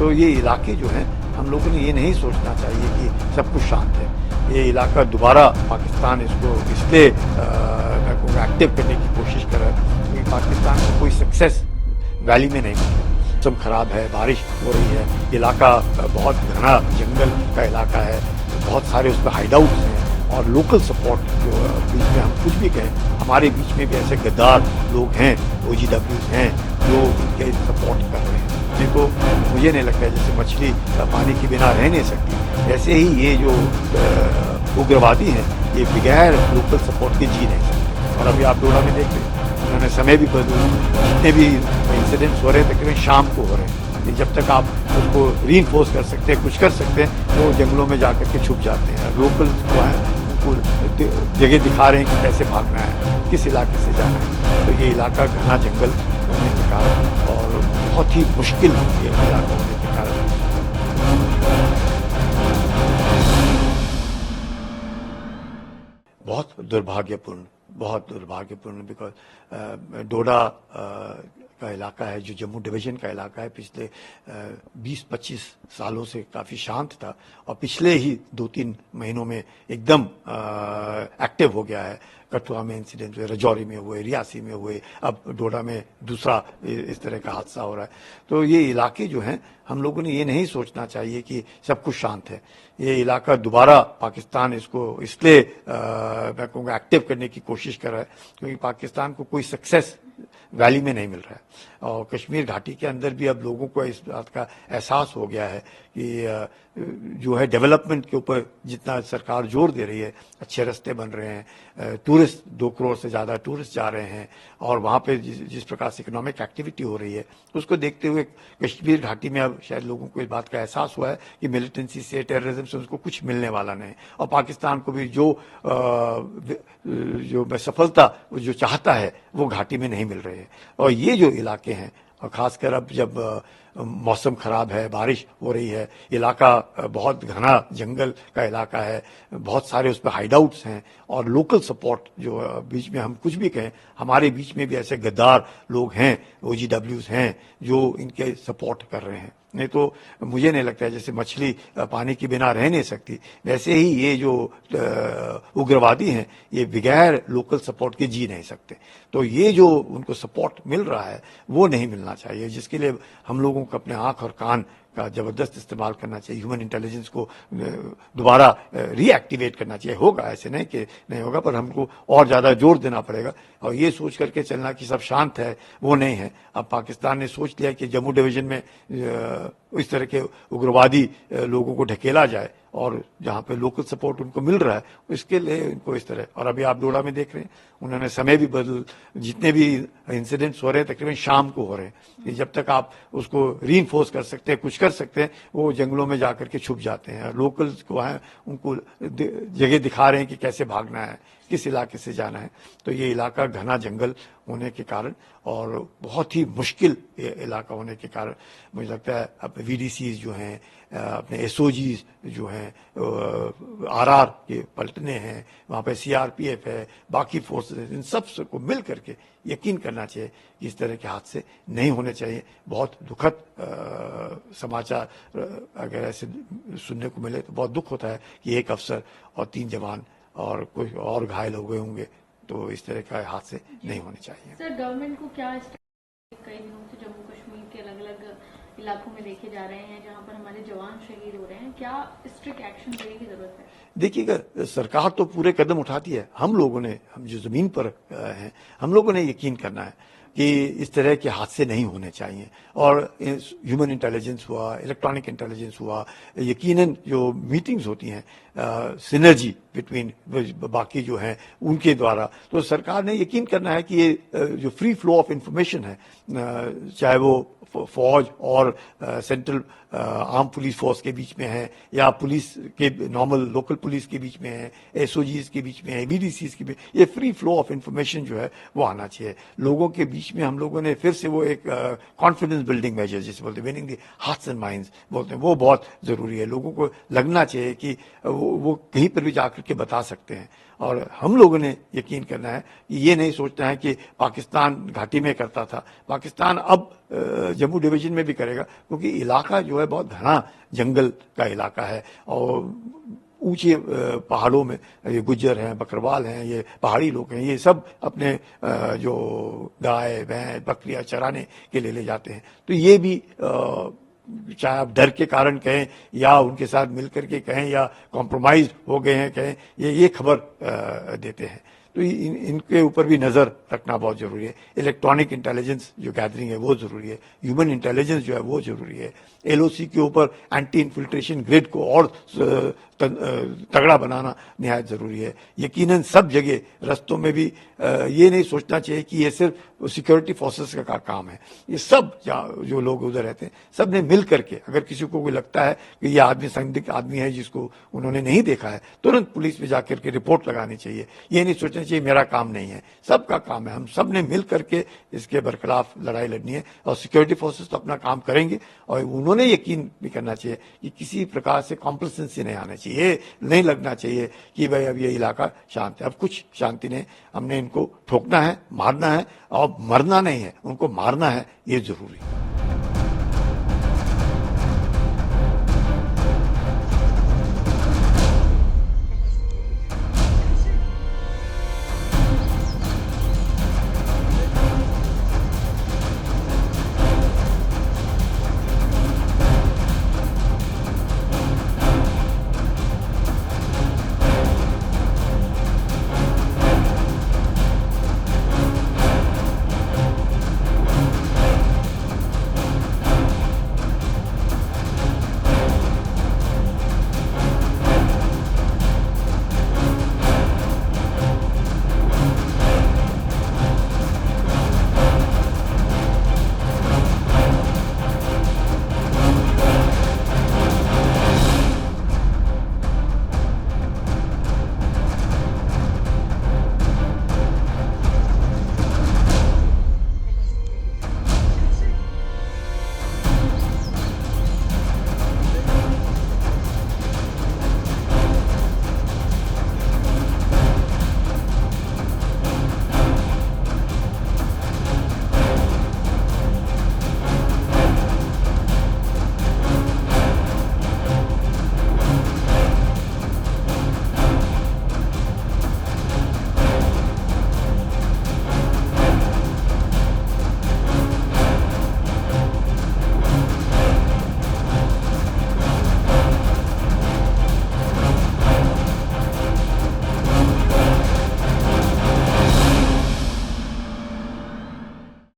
तो ये इलाके जो हैं हम लोगों ने ये नहीं सोचना चाहिए कि सब कुछ शांत है। ये इलाका दोबारा पाकिस्तान इसको इसलिए एक्टिव करने की कोशिश कर रहा है क्योंकि पाकिस्तान को कोई सक्सेस वैली में नहीं मिल रहा। मौसम खराब है, बारिश हो रही है, इलाका बहुत घना जंगल का इलाका है, बहुत सारे उसमें हाइडआउट्स हैं और लोकल सपोर्ट जो बीच में हम कुछ भी कहें, हमारे बीच में भी ऐसे गद्दार लोग हैं, OGWs हैं जो इनके सपोर्ट कर रहे हैं। देखो मुझे नहीं लगता है जैसे मछली पानी के बिना रह नहीं सकती, ऐसे ही ये जो उग्रवादी हैं ये बगैर लोकल सपोर्ट के जी नहीं सकते। और अभी आप डोडा में देख रहे हैं उन्होंने समय भी बदला, जितने भी इंसिडेंट्स हो रहे हैं तकरीबन शाम को हो रहे हैं कि जब तक आप उसको रीइंफोर्स कर सकते हैं, कुछ कर सकते हैं, वो जंगलों में जाकर के छुप जाते हैं। लोकल जो है उनको जगह दिखा रहे हैं कि कैसे भागना है, किस इलाके से जाना है। तो ये इलाका घना जंगल होने के कारण और बहुत ही मुश्किल ये इलाका होने के कारण बहुत दुर्भाग्यपूर्ण बिकॉज डोडा का इलाका है जो जम्मू डिवीजन का इलाका है, पिछले 20-25 सालों से काफ़ी शांत था और पिछले ही 2-3 महीनों में एकदम एक्टिव हो गया है। कठुआ में इंसिडेंट हुए, राजौरी में हुए, रियासी में हुए, अब डोडा में दूसरा इस तरह का हादसा हो रहा है। तो ये इलाके जो हैं हम लोगों ने ये नहीं सोचना चाहिए कि सब कुछ शांत है। ये इलाका दोबारा पाकिस्तान इसको इसलिए मैं कहूँगा एक्टिव करने की कोशिश कर रहा है क्योंकि पाकिस्तान को कोई सक्सेस वैली में नहीं मिल रहा है और कश्मीर घाटी के अंदर भी अब लोगों को इस बात का एहसास हो गया है कि जो है डेवलपमेंट के ऊपर जितना सरकार जोर दे रही है, अच्छे रास्ते बन रहे हैं, टूरिस्ट 2 करोड़ से ज़्यादा टूरिस्ट जा रहे हैं और वहाँ पे जिस प्रकार से इकोनॉमिक एक्टिविटी हो रही है उसको देखते हुए कश्मीर घाटी में अब शायद लोगों को इस बात का एहसास हुआ है कि मिलिटेंसी से, टेररिज्म से उसको कुछ मिलने वाला नहीं और पाकिस्तान को भी जो सफलता जो चाहता है वो घाटी में नहीं मिल रही है। और ये जो इलाके हैं और ख़ासकर अब जब मौसम खराब है, बारिश हो रही है, इलाका बहुत घना जंगल का इलाका है, बहुत सारे उसमें हाइडआउट्स हैं और लोकल सपोर्ट जो बीच में हम कुछ भी कहें, हमारे बीच में भी ऐसे गद्दार लोग हैं, OGWs हैं जो इनके सपोर्ट कर रहे हैं। नहीं तो मुझे नहीं लगता है जैसे मछली पानी के बिना रह नहीं सकती, वैसे ही ये जो उग्रवादी हैं ये बगैर लोकल सपोर्ट के जी नहीं सकते। तो ये जो उनको सपोर्ट मिल रहा है वो नहीं मिलना चाहिए, जिसके लिए हम लोगों को अपने आंख और कान का जबरदस्त इस्तेमाल करना चाहिए। ह्यूमन इंटेलिजेंस को दोबारा रीएक्टिवेट करना चाहिए। होगा, ऐसे नहीं कि नहीं होगा, पर हमको और ज़्यादा जोर देना पड़ेगा और ये सोच करके चलना कि सब शांत है वो नहीं है। अब पाकिस्तान ने सोच लिया कि जम्मू डिवीजन में इस तरह के उग्रवादी लोगों को ढकेला जाए और जहाँ पे लोकल सपोर्ट उनको मिल रहा है इसके लिए इनको इस तरह। और अभी आप डोडा में देख रहे हैं उन्होंने समय भी बदल, जितने भी इंसिडेंट्स हो रहे हैं तकरीबन शाम को हो रहे हैं कि जब तक आप उसको रीइंफोर्स कर सकते हैं, कुछ कर सकते हैं, वो जंगलों में जाकर के छुप जाते हैं। लोकल्स को है उनको जगह दिखा रहे हैं कि कैसे भागना है, किस इलाके से जाना है। तो ये इलाका घना जंगल होने के कारण और बहुत ही मुश्किल इलाका होने के कारण मुझे लगता है अब VDCs जो हैं, अपने SOGs जो हैं, RR के पलटने हैं, वहाँ पे CRPF है, बाकी फोर्सेस, इन सब को मिल करके यकीन करना चाहिए कि इस तरह के हादसे नहीं होने चाहिए। बहुत दुखद समाचार अगर ऐसे सुनने को मिले तो बहुत दुख होता है कि एक अफसर और 3 जवान और कोई और घायल हो गए होंगे। तो इस तरह का हादसे नहीं होने चाहिए। सर, गवर्नमेंट को क्या कई दिनों से जम्मू कश्मीर के अलग अलग इलाकों में देखे जा रहे हैं जहां पर हमारे जवान शहीद हो रहे हैं, क्या स्ट्रिक्ट एक्शन लेने की जरूरत है? देखिएगा, सरकार तो पूरे कदम उठाती है, हम लोगों ने, हम जो जमीन पर हैं, हम लोगों ने यकीन करना है कि इस तरह के हादसे नहीं होने चाहिए। और ह्यूमन इंटेलिजेंस हुआ, इलेक्ट्रॉनिक इंटेलिजेंस हुआ, यकीनन जो मीटिंग्स होती हैं सिनर्जी बिटवीन बाकी जो हैं उनके द्वारा, तो सरकार ने यकीन करना है कि ये जो फ्री फ्लो ऑफ इंफॉर्मेशन है, चाहे वो फौज और सेंट्रल आर्म पुलिस फोर्स के बीच में है या पुलिस के नॉर्मल लोकल पुलिस के बीच में है, SOGs के बीच में है, VDCs के बीच, ये फ्री फ्लो ऑफ इंफॉर्मेशन जो है वो आना चाहिए लोगों के बीच में। हम लोगों ने फिर से वो एक कॉन्फिडेंस बिल्डिंग मेजर जिसे बोलते हैं, winning the hearts and minds बोलते हैं, वो बहुत जरूरी है। लोगों को लगना चाहिए कि वो कहीं पर भी जाकर के बता सकते हैं। और हम लोगों ने यकीन करना है कि ये नहीं सोचना है कि पाकिस्तान घाटी में करता था, पाकिस्तान अब जम्मू डिवीजन में भी करेगा, क्योंकि इलाका जो है बहुत घना जंगल का इलाका है और ऊंचे पहाड़ों में ये गुज्जर हैं, बकरवाल हैं, ये पहाड़ी लोग हैं, ये सब अपने जो गाय भैंस बकरियां चराने के लिए ले जाते हैं। तो ये भी चाहे आप डर के कारण कहें या उनके साथ मिलकर के कहें या कॉम्प्रोमाइज हो गए हैं कहें, ये खबर देते हैं। तो इनके ऊपर भी नजर रखना बहुत जरूरी है। इलेक्ट्रॉनिक इंटेलिजेंस जो गैदरिंग है वो जरूरी है, ह्यूमन इंटेलिजेंस जो है वो जरूरी है। एलओसी के ऊपर एंटी इन्फिल्ट्रेशन ग्रिड को और तगड़ा बनाना निहायत जरूरी है। यकीनन सब जगह रस्तों में भी ये नहीं सोचना चाहिए कि ये सिर्फ सिक्योरिटी फोर्सेस का काम है। ये सब जो लोग उधर रहते हैं सब ने मिल करके, अगर किसी को कोई लगता है कि ये आदमी संदिग्ध आदमी है जिसको उन्होंने नहीं देखा है, तुरंत पुलिस में जाकर के रिपोर्ट लगानी चाहिए। ये नहीं सोचना चाहिए मेरा काम नहीं है, सबका काम है। हम सब ने मिल करके इसके बरखिलाफ लड़ाई लड़नी है और सिक्योरिटी फोर्सेस तो अपना काम करेंगे और उन्होंने यकीन भी करना चाहिए कि किसी प्रकार से कॉम्प्लेसेंसी नहीं आना चाहिए, नहीं लगना चाहिए कि भाई अब ये इलाका शांत है। अब कुछ शांति नहीं, हमने इनको ठोकना है, मारना है और मरना नहीं है, उनको मारना है, ये जरूरी है।